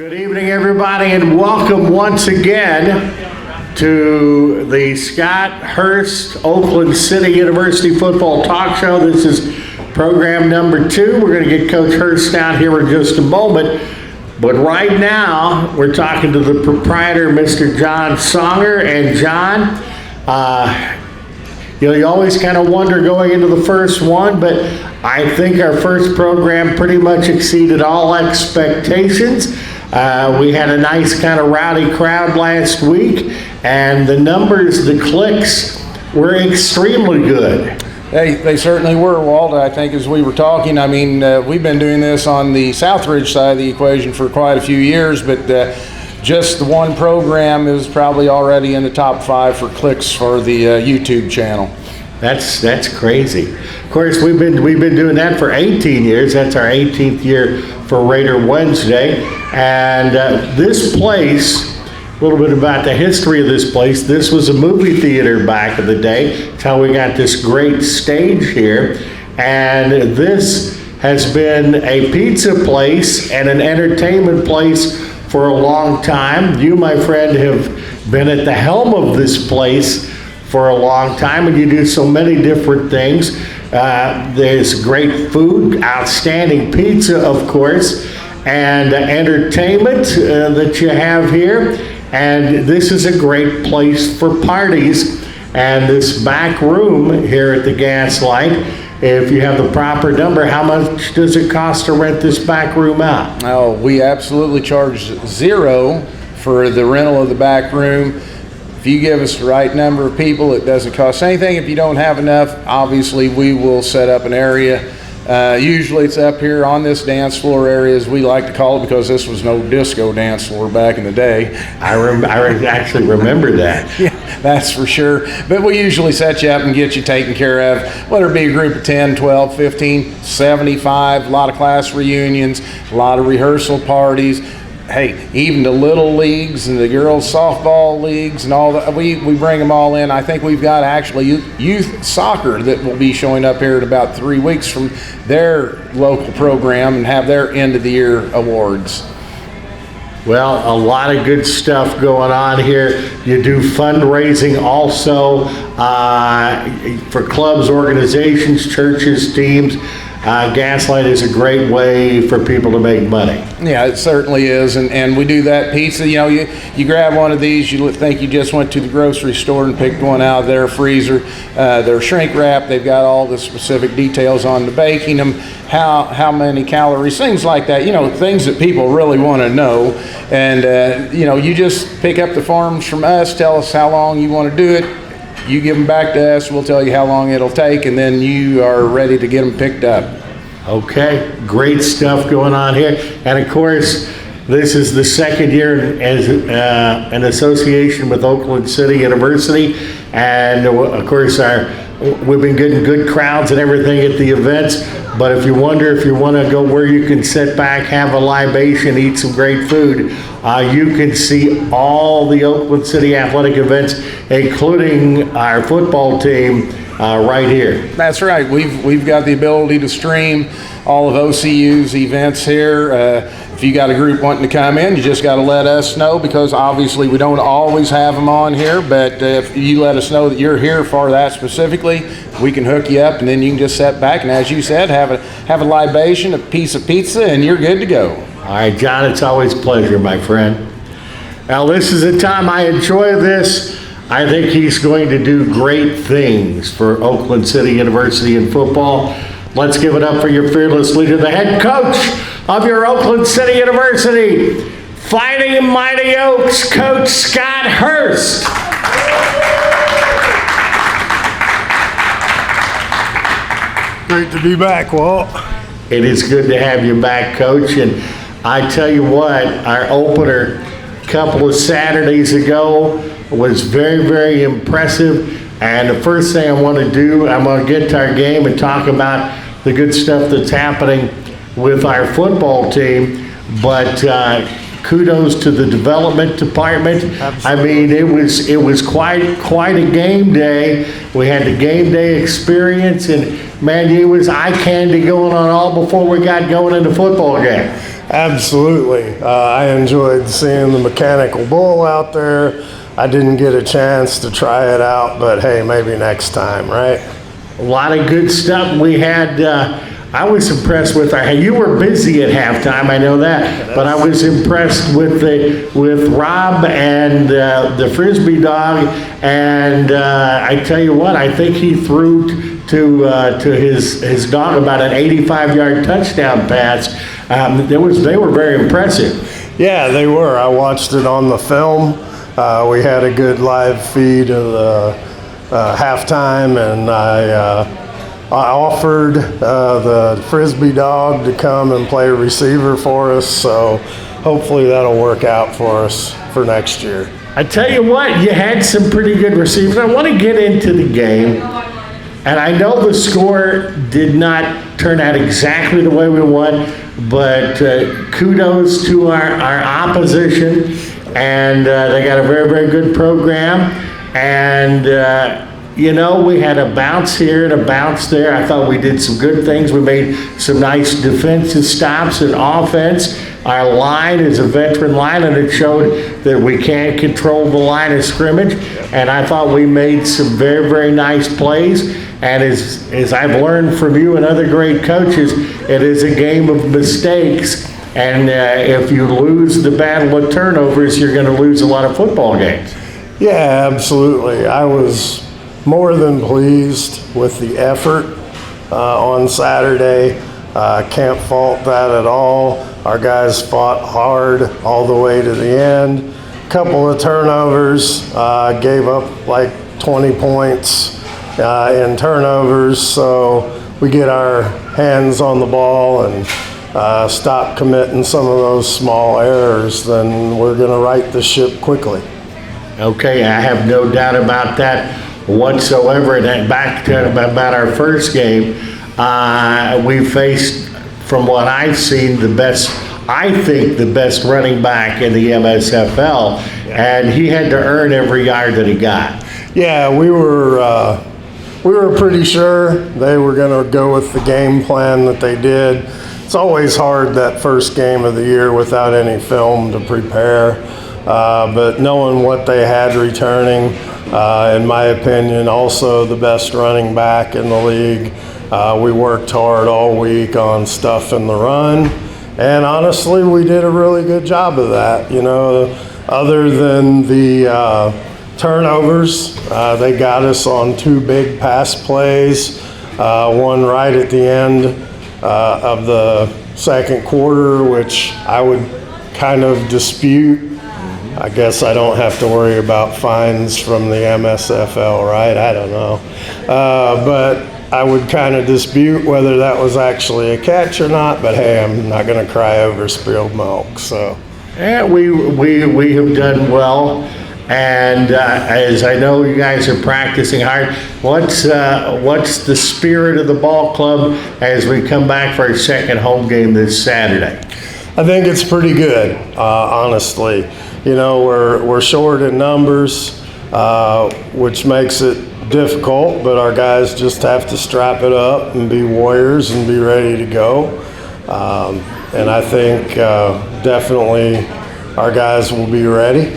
Good evening, everybody, and welcome once again to the Scott Hurst Oakland City University Football Talk Show. This is program number 2. We're going to get Coach Hurst out here in just a moment. But right now, we're talking to the proprietor, Mr. John Songer. And John, you always kind of wonder going into the first one, but I think our first program pretty much exceeded all expectations. We had a nice kind of rowdy crowd last week, and the numbers, the clicks, were extremely good. They certainly were, Walt. I think as we were talking, I mean, we've been doing this on the Southridge side of the equation for quite a few years, but just the one program is probably already in the top 5 for clicks for the YouTube channel. That's crazy. Of course, we've been doing that for 18 years. That's our 18th year for Raider Wednesday. And this place, a little bit about the history of this place. This was a movie theater back in the day. It's how we got this great stage here. And this has been a pizza place and an entertainment place for a long time. You, my friend, have been at the helm of this place for a long time, and you do so many different things. There's great food, outstanding pizza, of course, and entertainment that you have here. And this is a great place for parties. And this back room here at the Gaslight, if you have the proper number, how much does it cost to rent this back room out? Oh, we absolutely charge $0 for the rental of the back room. If you give us the right number of people, it doesn't cost anything. If you don't have enough, obviously we will set up an area. Usually it's up here on this dance floor area, as we like to call it, because this was no disco dance floor back in the day. I actually remember that. Yeah, that's for sure. But we usually set you up and get you taken care of, whether it be a group of 10, 12, 15, 75, a lot of class reunions, a lot of rehearsal parties. Hey, even the little leagues and the girls softball leagues and all that, we bring them all in. I think we've got actually youth soccer that will be showing up here in about 3 weeks from their local program and have their end of the year awards. Well, a lot of good stuff going on here. You do fundraising also for clubs, organizations, churches, teams. Gaslight is a great way for people to make money. Yeah, it certainly is, and we do that pizza. You grab one of these, you think you just went to the grocery store and picked one out of their freezer. They're shrink wrapped. They've got all the specific details on the baking them, how many calories, things like that. Things that people really want to know. And you just pick up the forms from us, tell us how long you want to do it. You give them back to us, we'll tell you how long it'll take, and then you are ready to get them picked up. Okay, great stuff going on here. And of course, this is the second year as an association with Oakland City University. And of course, we've been getting good crowds and everything at the events. But if you wonder if you want to go where you can sit back, have a libation, eat some great food, you can see all the Oakland City athletic events, including our football team, right here. That's right. We've got the ability to stream all of OCU's events here. If you got a group wanting to come in, you just got to let us know, because obviously we don't always have them on here, but if you let us know that you're here for that specifically, we can hook you up, and then you can just sit back and, as you said, have a libation, a piece of pizza, and you're good to go. All right, John, it's always a pleasure, my friend. Now, this is the time I enjoy this. I think he's going to do great things for Oakland City University in football. Let's give it up for your fearless leader, the head coach of your Oakland City University Fighting Mighty Oaks, Coach Scott Hurst. Great to be back, Walt. It is good to have you back, Coach. And I tell you what, our opener a couple of Saturdays ago was very, very impressive. And the first thing I want to do, I'm going to get to our game and talk about the good stuff that's happening with our football team. But kudos to the development department. Absolutely. I mean, it was quite a game day. We had the game day experience, and man, it was eye candy going on all before we got going in the football game. Absolutely. I enjoyed seeing the mechanical bull out there. I didn't get a chance to try it out, but hey, maybe next time, right? A lot of good stuff. We had, I was impressed with you were busy at halftime, I know that, but I was impressed with Rob and the Frisbee dog, and I tell you what, I think he threw to his dog about an 85-yard touchdown pass. They were very impressive. Yeah, they were. I watched it on the film. We had a good live feed of the halftime, and I offered the Frisbee dog to come and play receiver for us, so hopefully that'll work out for us for next year. I tell you what, you had some pretty good receivers. I want to get into the game, and I know the score did not turn out exactly the way we want, but kudos to our opposition, and they got a very, very good program, and we had a bounce here and a bounce there. I thought we did some good things. We made some nice defensive stops and offense. Our line is a veteran line, and it showed that we can control the line of scrimmage. And I thought we made some very, very nice plays. And as I've learned from you and other great coaches, it is a game of mistakes. And if you lose the battle of turnovers, you're going to lose a lot of football games. Yeah, absolutely. I was more than pleased with the effort on Saturday. Can't fault that at all. Our guys fought hard all the way to the end. Couple of turnovers, gave up like 20 points in turnovers, so we get our hands on the ball and stop committing some of those small errors, then we're going to right the ship quickly. Okay, I have no doubt about that whatsoever. And back to about our first game, we faced, from what I've seen, I think the best running back in the MSFL, and he had to earn every yard that he got. Yeah, we were pretty sure they were going to go with the game plan that they did. It's always hard that first game of the year without any film to prepare, but knowing what they had returning, in my opinion, also the best running back in the league. We worked hard all week on stuff in the run, and honestly, we did a really good job of that. Other than the turnovers, they got us on 2 big pass plays, one right at the end of the second quarter, which I would kind of dispute. I guess I don't have to worry about fines from the MSFL, right? I don't know. But I would kind of dispute whether that was actually a catch or not, but hey, I'm not going to cry over spilled milk, so. Yeah, we have done well, and as I know you guys are practicing hard, what's the spirit of the ball club as we come back for our second home game this Saturday? I think it's pretty good, honestly. We're short in numbers, which makes it difficult, but our guys just have to strap it up and be warriors and be ready to go. And I think definitely our guys will be ready.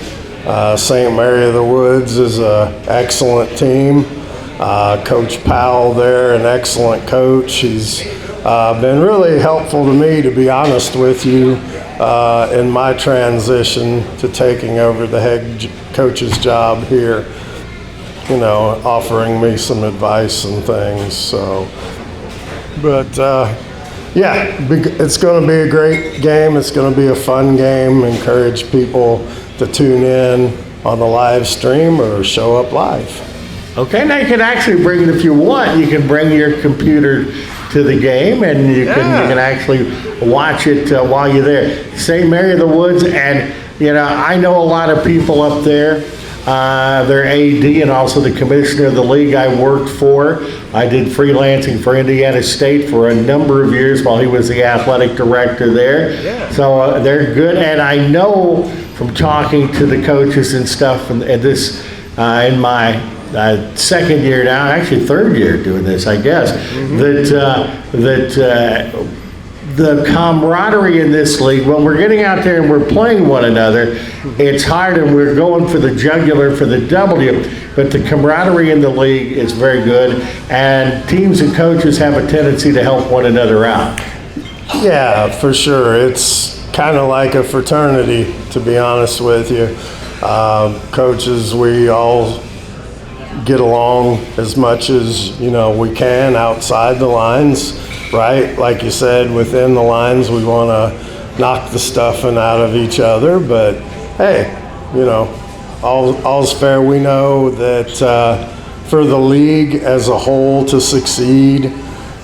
St. Mary of the Woods is an excellent team. Coach Powell there, an excellent coach. He's been really helpful to me, to be honest with you, in my transition to taking over the head coach's job here, offering me some advice and things. So, but it's going to be a great game. It's going to be a fun game. Encourage people to tune in on the live stream or show up live. Okay, now you can actually bring, if you want, you can bring your computer to the game, and you can actually watch it while you're there. St. Mary of the Woods, and I know a lot of people up there. Their AD and also the commissioner of the league I worked for. I did freelancing for Indiana State for a number of years while he was the athletic director there. Yeah. So they're good, and I know from talking to the coaches and stuff, and this in my second year now, actually third year doing this, I guess, that the camaraderie in this league, when we're getting out there and we're playing one another, it's hard and we're going for the jugular for the W, but the camaraderie in the league is very good, and teams and coaches have a tendency to help one another out. Yeah, for sure. It's kind of like a fraternity, to be honest with you. Coaches, we all get along as much as, we can outside the lines, right? Like you said, within the lines, we want to knock the stuffing out of each other. But, hey, all's fair. We know that for the league as a whole to succeed,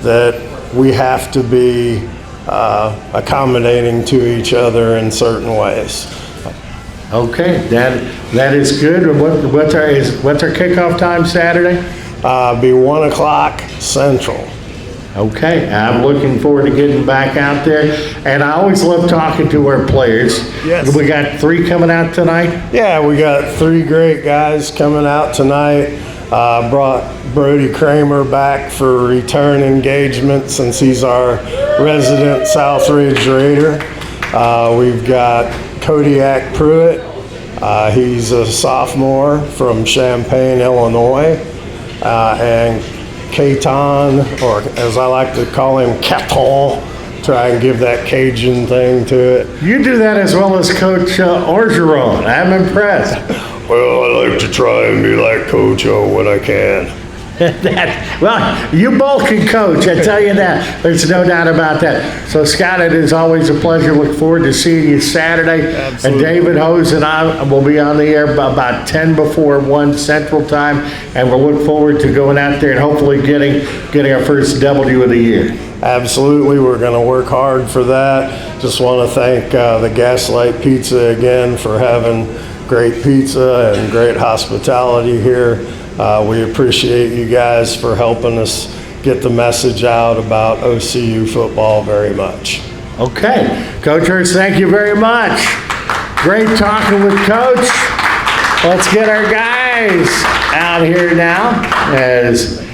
that we have to be accommodating to each other in certain ways. Okay, that is good. What's our kickoff time Saturday? Be 1 o'clock Central. Okay, I'm looking forward to getting back out there, and I always love talking to our players. Yes. We got 3 coming out tonight? Yeah, we got 3 great guys coming out tonight. Brought Brody Kramer back for return engagement since he's our resident Southridge Raider. We've got Kodiac Pruitt. He's a sophomore from Champaign, Illinois. And Caton, or as I like to call him, Caton. Try and give that Cajun thing to it. You do that as well as Coach Orgeron. I'm impressed. Well, I like to try and be like Coach O when I can. Well, you both can coach, I tell you that. There's no doubt about that. So, Scott, it is always a pleasure. Look forward to seeing you Saturday. Absolutely. And David Hose and I will be on the air about 10 before 1 Central Time, and we'll look forward to going out there and hopefully getting our first W of the year. Absolutely. We're going to work hard for that. Just want to thank the Gaslight Pizza again for having great pizza and great hospitality here. We appreciate you guys for helping us get the message out about OCU football very much. Okay. Coach Hurst, thank you very much. Great talking with Coach. Let's get our guys out here now as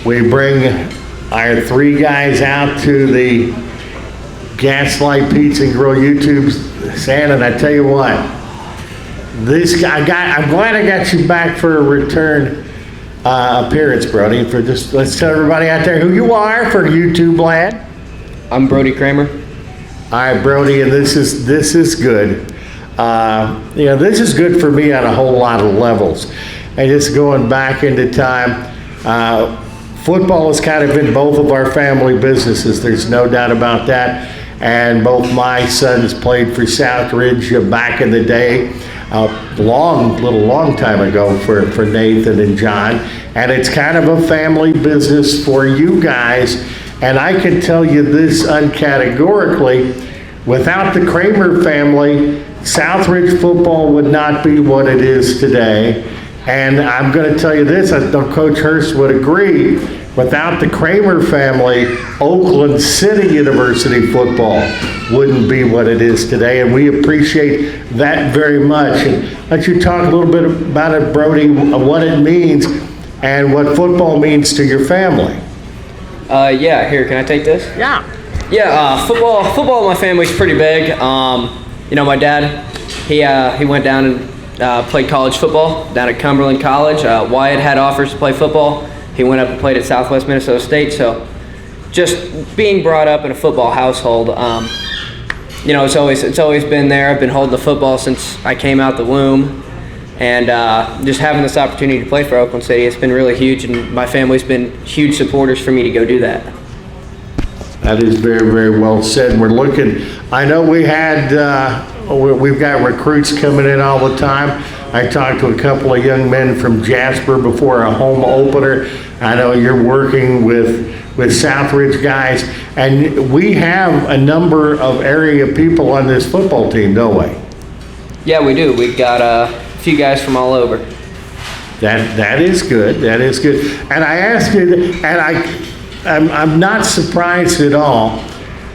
we bring our 3 guys out to the Gaslight Pizza and Grill YouTube stand, and I tell you what, I'm glad I got you back for a return appearance, Brody. Let's tell everybody out there who you are for YouTube land. I'm Brody Kramer. All right, Brody, and this is good. This is good for me on a whole lot of levels. And just going back into time, football has kind of been both of our family businesses. There's no doubt about that. And both my sons played for Southridge back in the day. Long time ago for Nathan and John, and it's kind of a family business for you guys. And I can tell you this uncategorically, without the Kramer family, Southridge football would not be what it is today. And I'm going to tell you this, I know Coach Hurst would agree, without the Kramer family, Oakland City University football wouldn't be what it is today, and we appreciate that very much. And let you talk a little bit about it, Brody, what it means and what football means to your family. Yeah, here, can I take this? Yeah. Yeah, football in my family's pretty big. My dad, he went down and played college football down at Cumberland College. Wyatt had offers to play football. He went up and played at Southwest Minnesota State. So just being brought up in a football household, it's always been there. I've been holding the football since I came out the womb. And just having this opportunity to play for Oakland City, it's been really huge, and my family's been huge supporters for me to go do that. That is very, very well said. We're looking, I know we've got recruits coming in all the time. I talked to a couple of young men from Jasper before a home opener. I know you're working with Southridge guys, and we have a number of area people on this football team, don't we? Yeah, we do. We've got a few guys from all over. That is good. That is good. And I asked you, and I'm not surprised at all,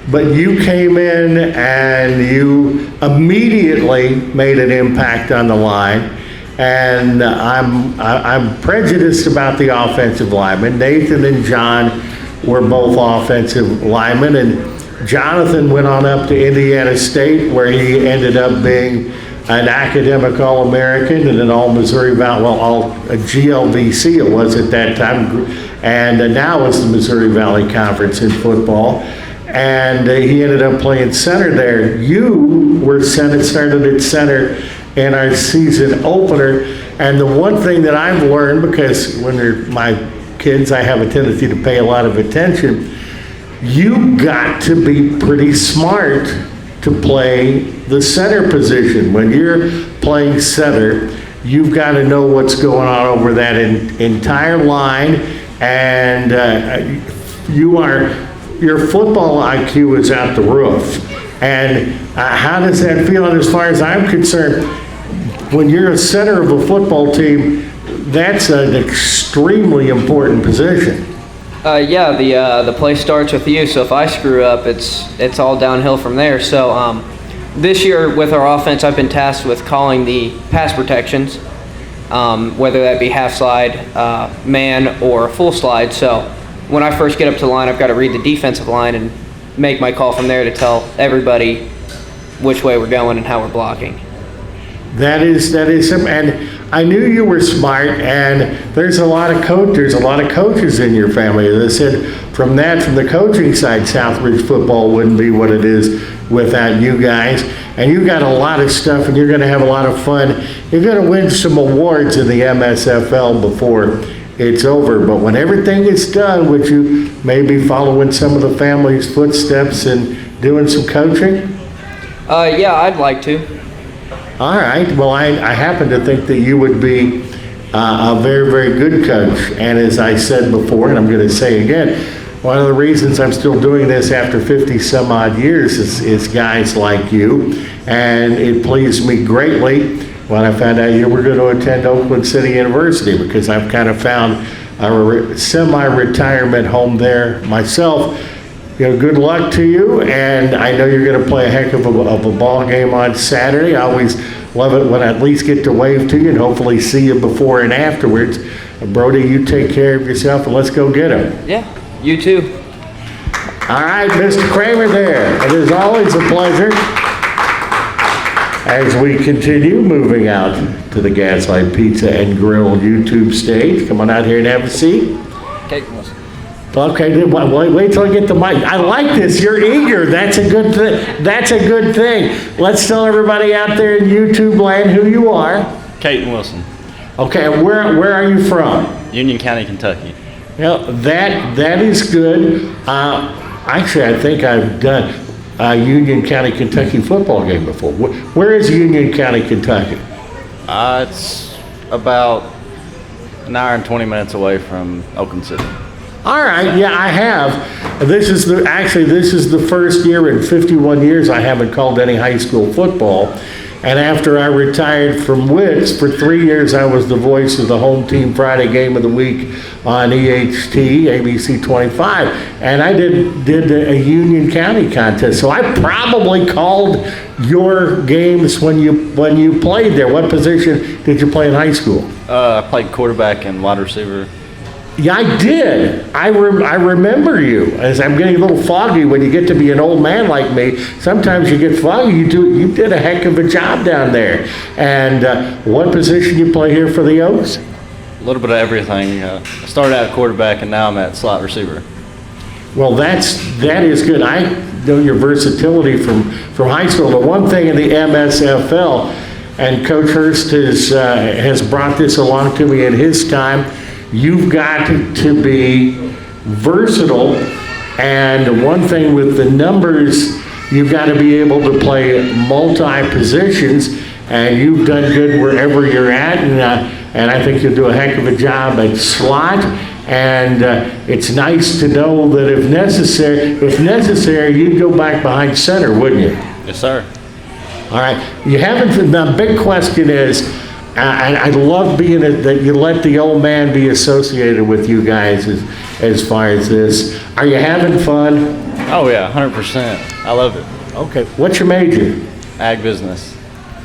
but you came in and you immediately made an impact on the line. And I'm prejudiced about the offensive linemen. Nathan and John were both offensive linemen, and Jonathan went on up to Indiana State, where he ended up being an academic All-American and an All-Missouri Valley, well, all a GLVC it was at that time, and now it's the Missouri Valley Conference in football. And he ended up playing center there. You were started at center in our season opener. And the one thing that I've learned, because when they're my kids, I have a tendency to pay a lot of attention, you got to be pretty smart to play the center position. When you're playing center, you've got to know what's going on over that entire line, and your football IQ is out the roof. And how does that feel? And as far as I'm concerned, when you're a center of a football team, that's an extremely important position. Yeah, the play starts with you. So if I screw up, it's all downhill from there. So this year with our offense, I've been tasked with calling the pass protections, whether that be half slide, man, or full slide. So when I first get up to the line, I've got to read the defensive line and make my call from there to tell everybody which way we're going and how we're blocking. That is something, and I knew you were smart, and there's a lot of coaches in your family. As I said, from the coaching side, Southridge football wouldn't be what it is without you guys. And you got a lot of stuff, and you're going to have a lot of fun. You're going to win some awards in the MSFL before it's over. But when everything is done, would you maybe following some of the family's footsteps and doing some coaching? Yeah, I'd like to. All right. Well, I happen to think that you would be a very, very good coach. And as I said before, and I'm going to say again, one of the reasons I'm still doing this after 50 some odd years is guys like you. And it pleased me greatly when I found out you were going to attend Oakland City University, because I've kind of found a semi-retirement home there myself. Good luck to you, and I know you're going to play a heck of a ball game on Saturday. I always love it when I at least get to wave to you and hopefully see you before and afterwards. Brody, you take care of yourself, and let's go get him. Yeah, you too. All right, Mr. Kramer there. It is always a pleasure as we continue moving out to the Gaslight Pizza and Grill YouTube stage. Come on out here and have a seat. Caton. Okay, wait till I get the mic. I like this. You're eager. That's a good thing. That's a good thing. Let's tell everybody out there in YouTube land who you are. Caton Wilson, Okay, where are you from? Union County, Kentucky. Well, that is good. Actually, I think I've done a Union County, Kentucky football game before. Where is Union County, Kentucky? It's about an hour and 20 minutes away from Oakland City. All right, yeah, I have. This is the first year in 51 years I haven't called any high school football. And after I retired from Wits, for 3 years I was the voice of the home team Friday game of the week on EHT, ABC 25. And I did a Union County contest. So I probably called your games when you played there. What position did you play in high school? I played quarterback and wide receiver. Yeah, I did. I remember you. As I'm getting a little foggy when you get to be an old man like me. Sometimes you get foggy. You did a heck of a job down there. And what position you play here for the Oaks? A little bit of everything. I started out at quarterback and now I'm at slot receiver. Well, that is good. I know your versatility from high school. The one thing in the MSFL, and Coach Hurst has brought this along to me in his time, you've got to be versatile, and one thing with the numbers, you've got to be able to play multi-positions, and you've done good wherever you're at, and I think you'll do a heck of a job at slot, and it's nice to know that if necessary, you'd go back behind center, wouldn't you? Yes, sir. All right, the big question is, I love that you let the old man be associated with you guys as far as this. Are you having fun? Oh yeah, 100%. I love it. Okay. What's your major? Ag business.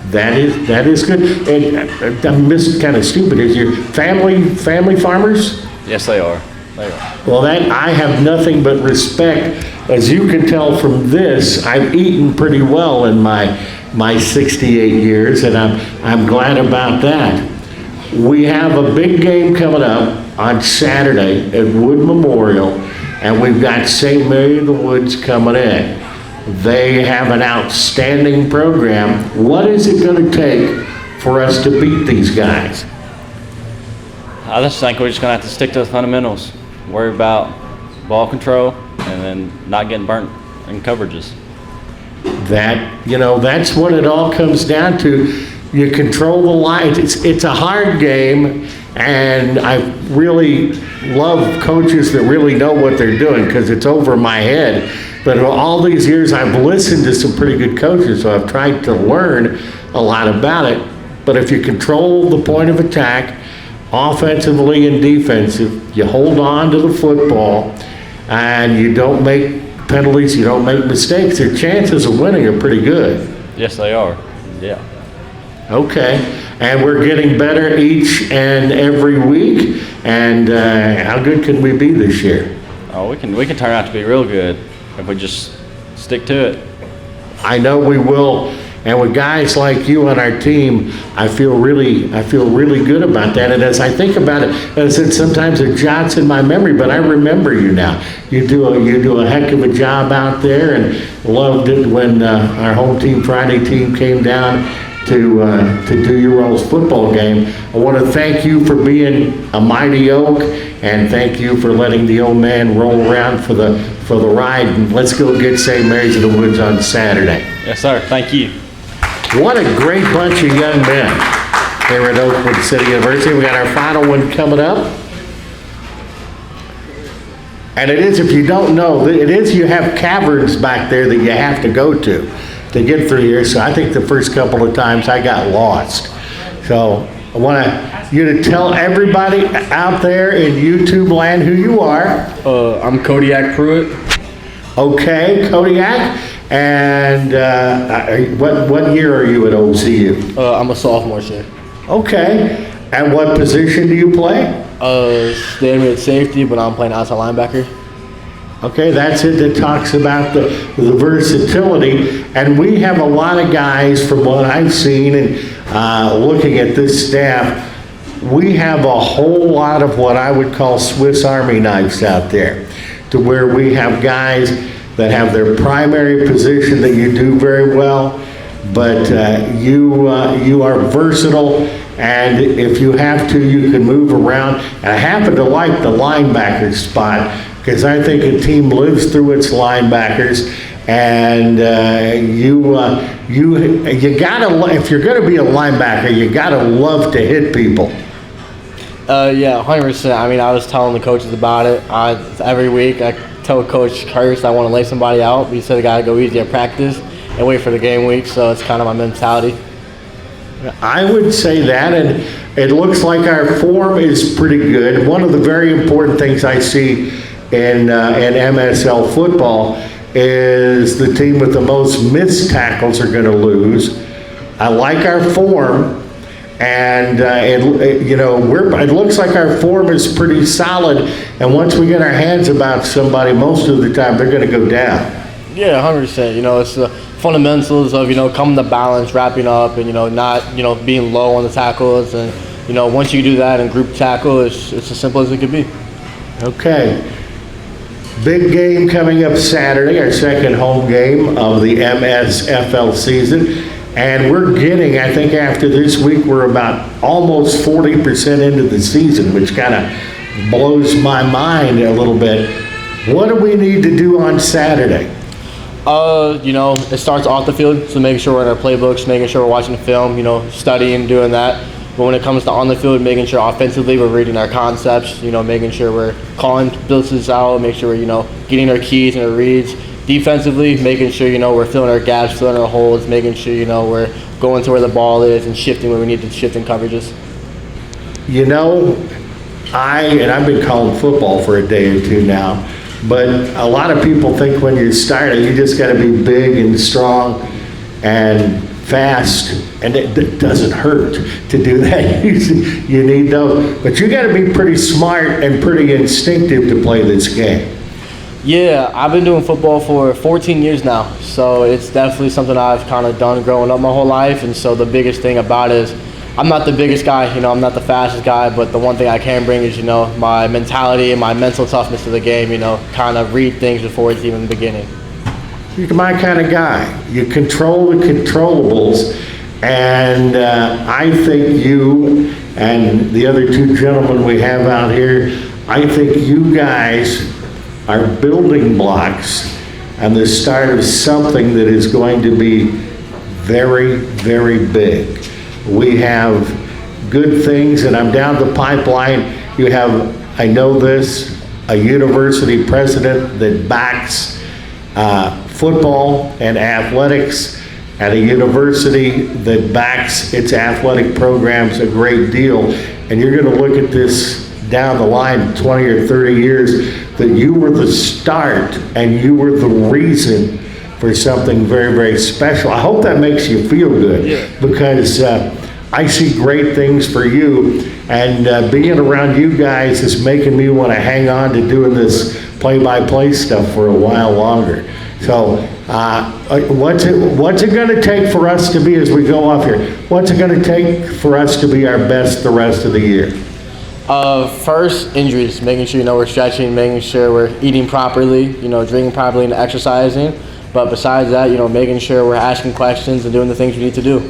That is good. And I'm kind of stupid. Is your family farmers? Yes, they are. They are. Well, I have nothing but respect as you can tell from this, I've eaten pretty well in my 68 years, and I'm glad about that. We have a big game coming up on Saturday at Wood Memorial, and we've got St. Mary of the Woods coming in. They have an outstanding program. What is it going to take for us to beat these guys? I just think we're just going to have to stick to the fundamentals. Worry about ball control and then not getting burnt in coverages. That's what it all comes down to. You control the line. It's a hard game, and I really love coaches that really know what they're doing, because it's over my head. But all these years I've listened to some pretty good coaches, so I've tried to learn a lot about it. But if you control the point of attack, offensively and defensive, you hold on to the football, and you don't make penalties, you don't make mistakes, your chances of winning are pretty good. Yes, they are. Yeah. Okay, and we're getting better each and every week, and how good can we be this year? Oh, we can turn out to be real good if we just stick to it. I know we will, and with guys like you on our team, I feel really good about that. And as I think about it, as I said, sometimes it jots in my memory, but I remember you now. You do a heck of a job out there, and loved it when our home team Friday team came down to do your all's football game. I want to thank you for being a mighty Oak, and thank you for letting the old man roll around for the ride. And let's go get St. Mary's of the Woods on Saturday. Yes, sir. Thank you. What a great bunch of young men here at Oakland City University. We got our final one coming up. And it is, if you don't know, you have caverns back there that you have to go to get through here. So I think the first couple of times I got lost. So I want you to tell everybody out there in YouTube land who you are. I'm Kodiac Pruitt. Okay, Kodiac. And what year are you at OCU? I'm a sophomore here. Okay. And what position do you play? Staying at safety, but I'm playing outside linebacker. Okay, that's it that talks about the versatility. And we have a lot of guys, from what I've seen and looking at this staff, we have a whole lot of what I would call Swiss Army knives out there, to where we have guys that have their primary position that you do very well, but you are versatile, and if you have to, you can move around. And I happen to like the linebacker spot, because I think a team lives through its linebackers, and you gotta, if you're gonna be a linebacker, you gotta love to hit people. Yeah, 100%. I mean, I was telling the coaches about it. Every week I tell Coach Hurst I want to lay somebody out, but he said I gotta go easy at practice and wait for the game week, so it's kind of my mentality. I would say that, and it looks like our form is pretty good. One of the very important things I see in MSL football is the team with the most missed tackles are going to lose. I like our form, and it looks like our form is pretty solid. And once we get our hands about somebody, most of the time they're going to go down. Yeah, 100%. It's the fundamentals of coming to balance, wrapping up, and not being low on the tackles. And once you do that in group tackle, it's as simple as it could be. Okay. Big game coming up Saturday, our second home game of the MSFL season. And we're getting, I think after this week, we're about almost 40% into the season, which kind of blows my mind a little bit. What do we need to do on Saturday? It starts off the field, so making sure we're in our playbooks, making sure we're watching the film, studying, doing that. But when it comes to on the field, making sure offensively we're reading our concepts, making sure we're calling blitzes out, make sure we're, getting our keys and our reads. Defensively, making sure, we're filling our gaps, filling our holes, making sure, we're going to where the ball is and shifting where we need to shift in coverages. I've been calling football for a day or two now, but a lot of people think when you're starting, you just got to be big and strong and fast, and it doesn't hurt to do that. You need those, but you got to be pretty smart and pretty instinctive to play this game. Yeah, I've been doing football for 14 years now, so it's definitely something I've kind of done growing up my whole life. And so the biggest thing about it is I'm not the biggest guy, I'm not the fastest guy, but the one thing I can bring is, my mentality and my mental toughness to the game, kind of read things before it's even beginning. You're my kind of guy. You control the controllables, and I think you and the other two gentlemen we have out here, I think you guys are building blocks and the start of something that is going to be very, very big. We have good things, and I'm down the pipeline. You have, I know this, a university president that backs football and athletics, at a university that backs its athletic programs a great deal. And you're going to look at this down the line 20 or 30 years, that you were the start and you were the reason for something very, very special. I hope that makes you feel good, because I see great things for you, and being around you guys is making me want to hang on to doing this play-by-play stuff for a while longer. So what's it going to take for us to be, as we go off here, what's it going to take for us to be our best the rest of the year? First, injuries, making sure, we're stretching, making sure we're eating properly, drinking properly and exercising. But besides that, making sure we're asking questions and doing the things we need to do.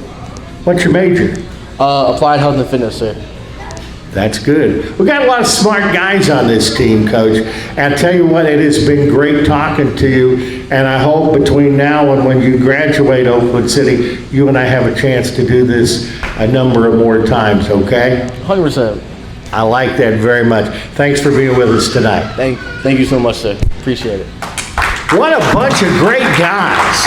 What's your major? Applied health and fitness, sir. That's good. We've got a lot of smart guys on this team, Coach. And I tell you what, it has been great talking to you. And I hope between now and when you graduate Oakland City, you and I have a chance to do this a number of more times, okay? 100%. I like that very much. Thanks for being with us tonight. Thank you so much, sir. Appreciate it. What a bunch of great guys.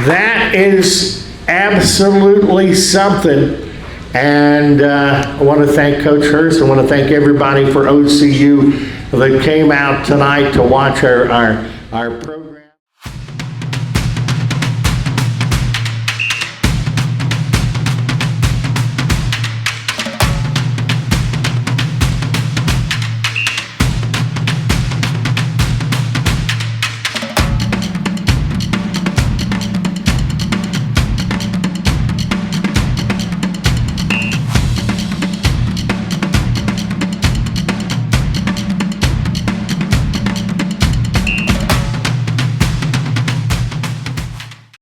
That is absolutely something. And I want to thank Coach Hurst. I want to thank everybody for OCU that came out tonight to watch our program.